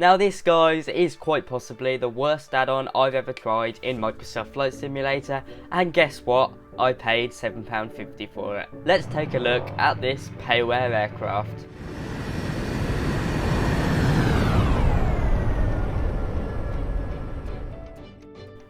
Now this, guys, is quite possibly the worst add-on I've ever tried in Microsoft Flight Simulator, and guess what? I paid £7.50 for it. Let's take a look at this payware aircraft.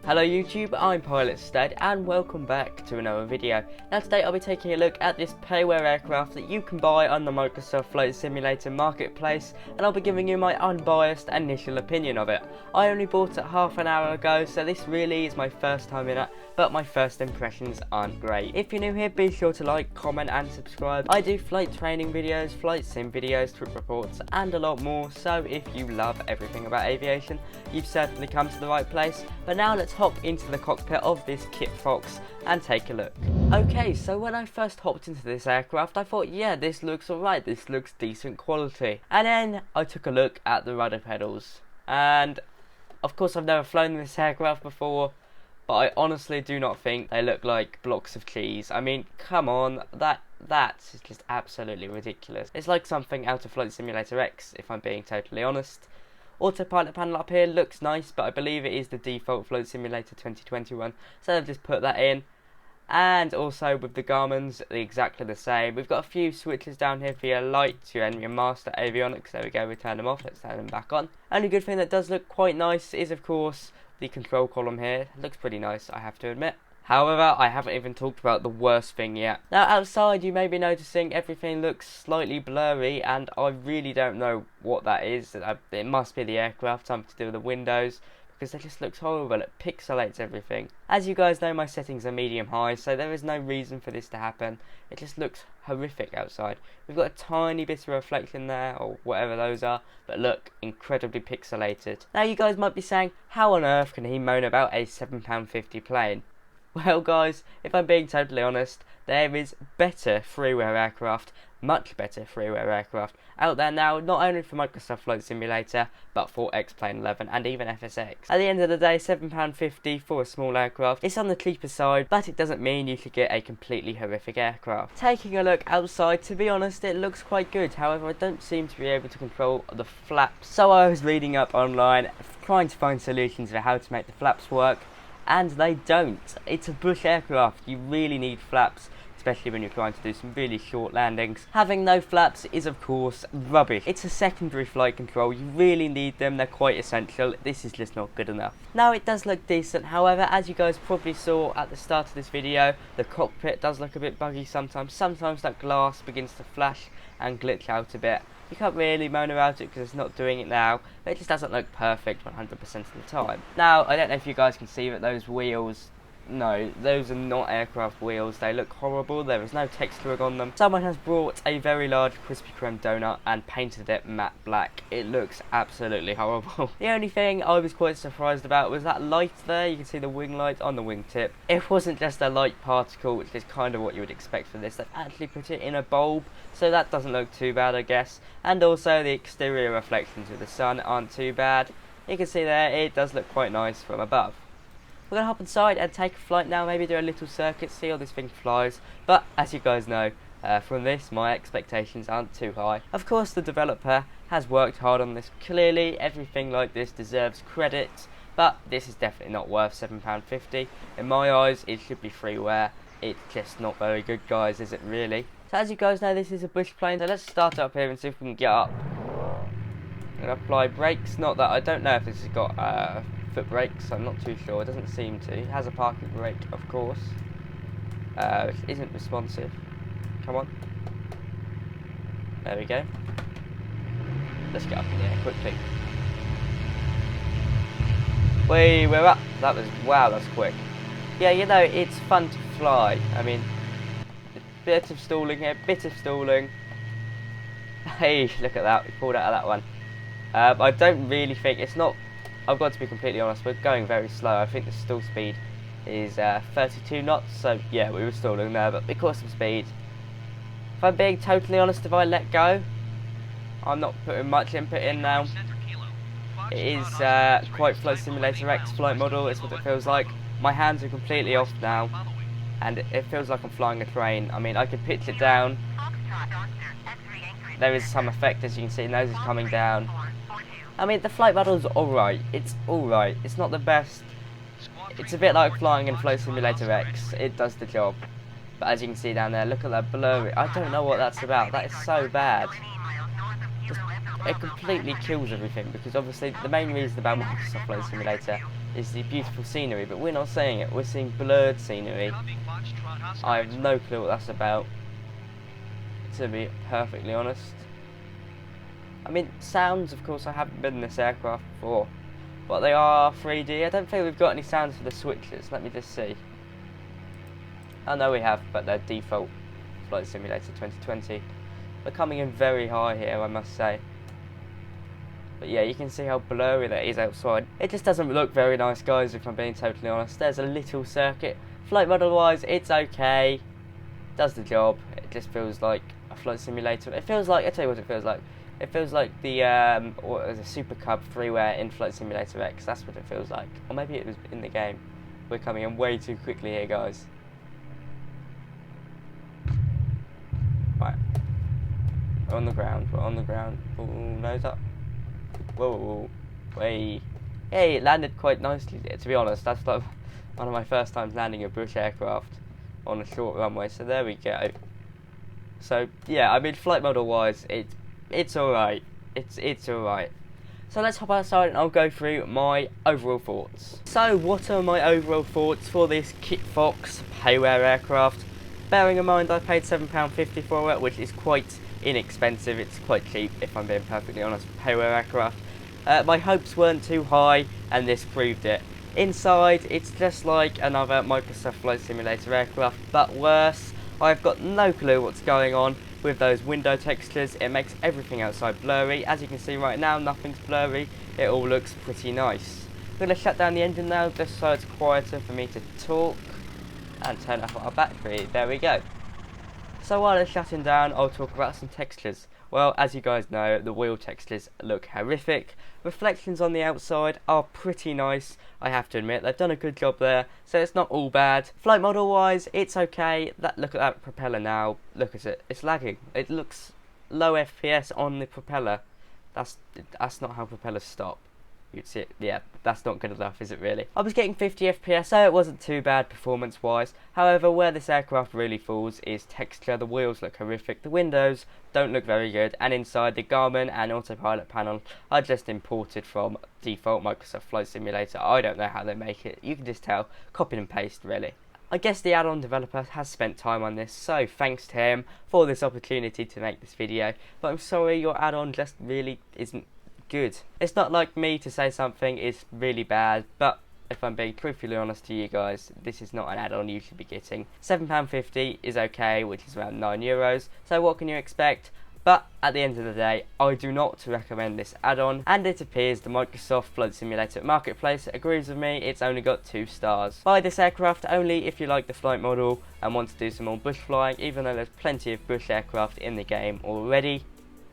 Hello YouTube, I'm Pilot STi and welcome back to another video. Now today I'll be taking a look at this payware aircraft that you can buy on the Microsoft Flight Simulator marketplace, and I'll be giving you my unbiased initial opinion of it. I only bought it half an hour ago, so this really is my first time in it, but my first impressions aren't great. If you're new here, be sure to like, comment and subscribe. I do flight training videos, flight sim videos, trip reports and a lot more, so if you love everything about aviation, you've certainly come to the right place. But now let's hop into the cockpit of this Kitfox and take a look. Okay, so when I first hopped into this aircraft, I thought, yeah, this looks alright, this looks decent quality. And then I took a look at the rudder pedals, and of course I've never flown this aircraft before, but I honestly do not think they look like blocks of cheese. I mean, come on, that's just absolutely ridiculous. It's like something out of Flight Simulator X, if I'm being totally honest. Autopilot panel up here looks nice, but I believe it is the default Flight Simulator 2021, so I've just put that in. And also with the Garmin's, exactly the same. We've got a few switches down here for your lights, your master avionics. There we go, we turn them off, let's turn them back on. Only good thing that does look quite nice is, of course, the control column here. It looks pretty nice, I have to admit. However, I haven't even talked about the worst thing yet. Now outside you may be noticing everything looks slightly blurry, and I really don't know what that is. It must be the aircraft, something to do with the windows, because it just looks horrible. It pixelates everything. As you guys know, my settings are medium high, so there is no reason for this to happen. It just looks horrific outside. We've got a tiny bit of reflection there, or whatever those are, but look, incredibly pixelated. Now you guys might be saying, how on earth can he moan about a £7.50 plane? Well guys, if I'm being totally honest, there is better freeware aircraft, much better freeware aircraft out there now, not only for Microsoft Flight Simulator, but for X-Plane 11 and even FSX. At the end of the day, £7.50 for a small aircraft, it's on the cheaper side, but it doesn't mean you should get a completely horrific aircraft. Taking a look outside, to be honest, it looks quite good. However, I don't seem to be able to control the flaps, so I was reading up online, trying to find solutions for how to make the flaps work, and they don't. It's a bush aircraft, you really need flaps, especially when you're trying to do some really short landings. Having no flaps is of course rubbish. It's a secondary flight control, you really need them, they're quite essential. This is just not good enough. Now it does look decent, however, as you guys probably saw at the start of this video, the cockpit does look a bit buggy sometimes. Sometimes that glass begins to flash and glitch out a bit. You can't really moan about it because it's not doing it now, but it just doesn't look perfect 100% of the time. Now, I don't know if you guys can see that those wheels, no, those are not aircraft wheels, they look horrible, there is no texturing on them. Someone has brought a very large Krispy Kreme donut and painted it matte black. It looks absolutely horrible. The only thing I was quite surprised about was that light there. You can see the wing light on the wingtip. It wasn't just a light particle, which is kind of what you would expect for this. They've actually put it in a bulb, so that doesn't look too bad, I guess. And also the exterior reflections of the sun aren't too bad. You can see there, it does look quite nice from above. We're going to hop inside and take a flight now, maybe do a little circuit, see how this thing flies. But as you guys know, from this, my expectations aren't too high. Of course, the developer has worked hard on this. Clearly, everything like this deserves credit, but this is definitely not worth £7.50. In my eyes, it should be freeware. It's just not very good, guys, is it really? So as you guys know, this is a bush plane, so let's start up here and see if we can get up. I'm going to apply brakes. Not that, I don't know if this has got foot brakes, I'm not too sure, it doesn't seem to. It has a parking brake, of course, which isn't responsive. Come on. There we go. Let's get up in the air quickly. We're up. That was, wow, that's quick. Yeah, you know, it's fun to fly. I mean, a bit of stalling here, bit of stalling. Hey, look at that, we pulled out of that one. I don't really think, it's not, I've got to be completely honest, we're going very slow. I think the stall speed is 32 knots, so yeah, we were stalling there, but because of speed, if I'm being totally honest, if I let go, I'm not putting much input in now. It is quite Flight Simulator X flight model, it's what it feels like. My hands are completely off now, and it feels like I'm flying a train. I mean, I can pitch it down. There is some effect, as you can see, nose is coming down. I mean, the flight model's alright. It's alright. It's not the best. It's a bit like flying in Flight Simulator X. It does the job. But as you can see down there, look at that blurry. I don't know what that's about. That is so bad. It completely kills everything, because obviously the main reason about Microsoft Flight Simulator is the beautiful scenery, but we're not seeing it. We're seeing blurred scenery. I have no clue what that's about, to be perfectly honest. I mean, sounds, of course, I haven't been in this aircraft before, but they are 3D. I don't think we've got any sounds for the switches. Let me just see. I know we have, but they're default Flight Simulator 2020. We're coming in very high here, I must say. But yeah, you can see how blurry that is outside. It just doesn't look very nice, guys, if I'm being totally honest. There's a little circuit. Flight model wise, it's okay. Does the job. It just feels like a flight simulator. It feels like, I'll tell you what it feels like. It feels like the Super Cub freeware in Flight Simulator X. That's what it feels like. Or maybe it was in the game. We're coming in way too quickly here, guys. Right. We're on the ground. We're on the ground. Ooh, nose up. Whoa. Way. Hey, it landed quite nicely, to be honest. That's like one of my first times landing a British aircraft on a short runway. So there we go. So yeah, I mean, flight model wise, it's alright. It's alright. So let's hop outside and I'll go through my overall thoughts. So what are my overall thoughts for this Kitfox payware aircraft? Bearing in mind I paid £7.50 for it, which is quite inexpensive. It's quite cheap, if I'm being perfectly honest, for payware aircraft. My hopes weren't too high, and this proved it. Inside, it's just like another Microsoft Flight Simulator aircraft, but worse. I've got no clue what's going on with those window textures. It makes everything outside blurry. As you can see right now, nothing's blurry. It all looks pretty nice. I'm going to shut down the engine now, just so it's quieter for me to talk, and turn off our battery. There we go. So while it's shutting down, I'll talk about some textures. Well, as you guys know, the wheel textures look horrific. Reflections on the outside are pretty nice, I have to admit. They've done a good job there, so it's not all bad. Flight model wise, it's okay. Look at that propeller now. Look at it. It's lagging. It looks low FPS on the propeller. That's not how propellers stop. You'd see it. Yeah, that's not good enough, is it really? I was getting 50 FPS, so it wasn't too bad performance wise. However, where this aircraft really falls is texture. The wheels look horrific, the windows don't look very good, and inside, the Garmin and autopilot panel are just imported from default Microsoft Flight Simulator. I don't know how they make it. You can just tell, copy and paste really. I guess the Addon developer has spent time on this, so thanks to him for this opportunity to make this video. But I'm sorry, your Addon just really isn't good. It's not like me to say something is really bad, but if I'm being truthfully honest to you guys, this is not an add-on you should be getting. £7.50 is okay, which is around €9, so what can you expect? But at the end of the day, I do not recommend this add-on, and it appears the Microsoft Flight Simulator Marketplace agrees with me. It's only got 2 stars. Buy this aircraft only if you like the flight model and want to do some more bush flying, even though there's plenty of bush aircraft in the game already.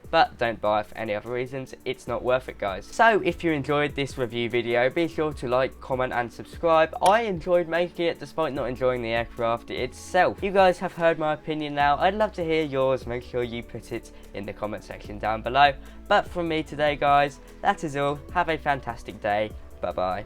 But don't buy it for any other reasons. It's not worth it, guys. So if you enjoyed this review video, be sure to like, comment and subscribe. I enjoyed making it despite not enjoying the aircraft itself. You guys have heard my opinion now. I'd love to hear yours. Make sure you put it in the comment section down below. But from me today, guys, that is all. Have a fantastic day. Bye bye.